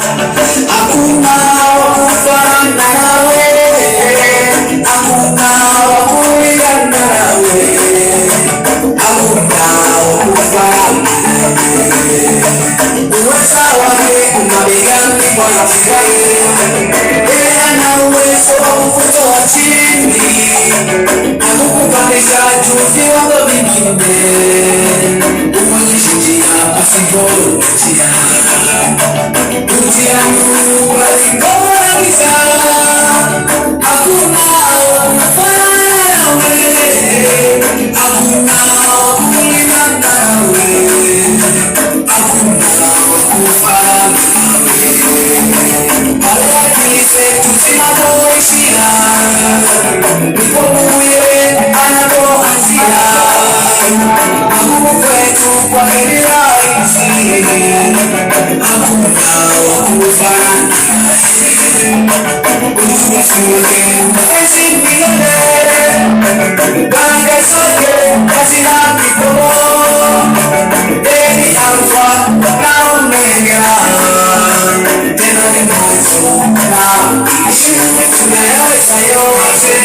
Hakuna wakufanana nawe, hakuna wakulingana nawe, hakuna wakufanana nawe. Uweza wake umabegani Bwana Mungu, yeye ana uwezo wa kukutoa chini na kukupandisha juu viwango vingine, kuonyesha njia pasipo njia. Njia Mungu alikoagiza, hakuna wakufanana nawe, hakuna wakulingana nawe, hakuna wakufanana nawe. Pale akili zetu zinapoishia, ndipo Mungu yeye anapoanzia. Mungu kwetu kwake ni rahisi, hakuna wakufanana naye. Utukufu wake hauwezi milele, baraka zake hazina kikomo. Yeye ni Alfa na Omega, tena ni mwanzo na mwisho. Tunayaweza yote,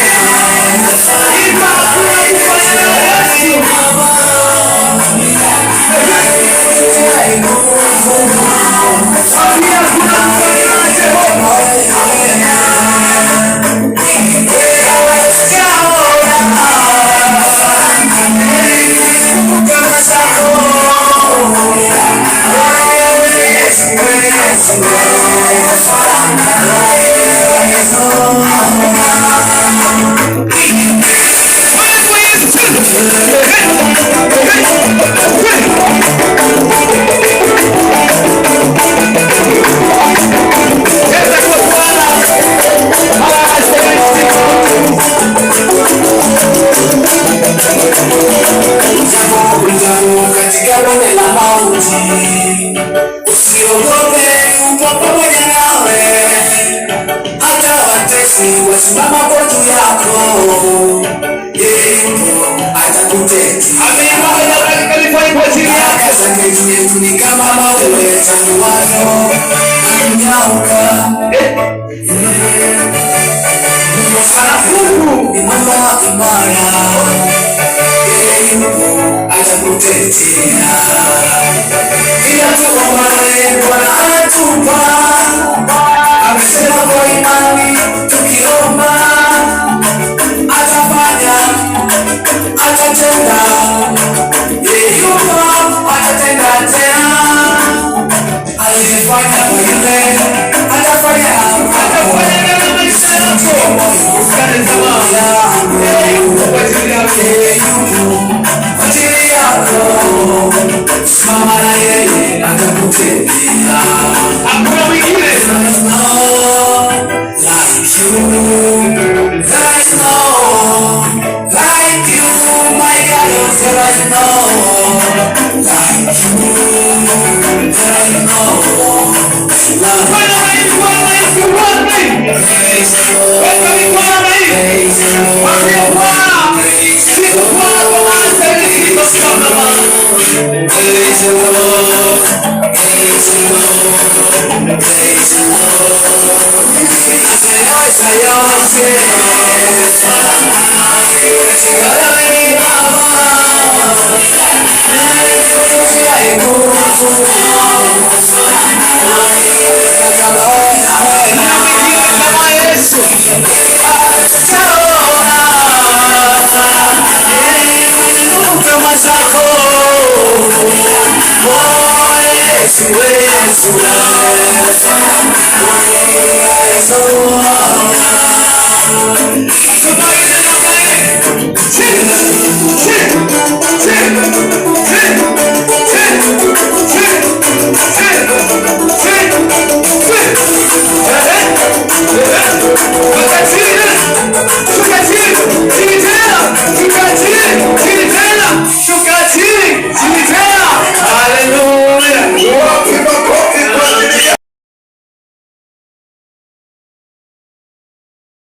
katika bonde la mauti, usiogope, yupo pamoja nawe. Hata watesi wasimama kwa juu yako, yeye yupo atakutetea. Baraka zake juu yetu ni kama mawe yachanuayo yamenyauka. Mungu ni mwamba imara, yeye yupo atakutetea. Kila tuombaye Bwana anatupa, amesema kwa imani tukiomba atafanya, atatenda. Yeye yupo atatenda tena, alifanya kwa yule atafanya kwako. Usikate tamaa, yeye yupo kwa ajili yako, simama na yeye atakutetea. Hakuna mwingine. There is no like you, there is no like you, my God. There is no like you, there is no like. Praise the Lord, praise the Lord, praise the Lord, praise the Lord. Praise the Lord, praise the Lord, praise the Lord. Somebody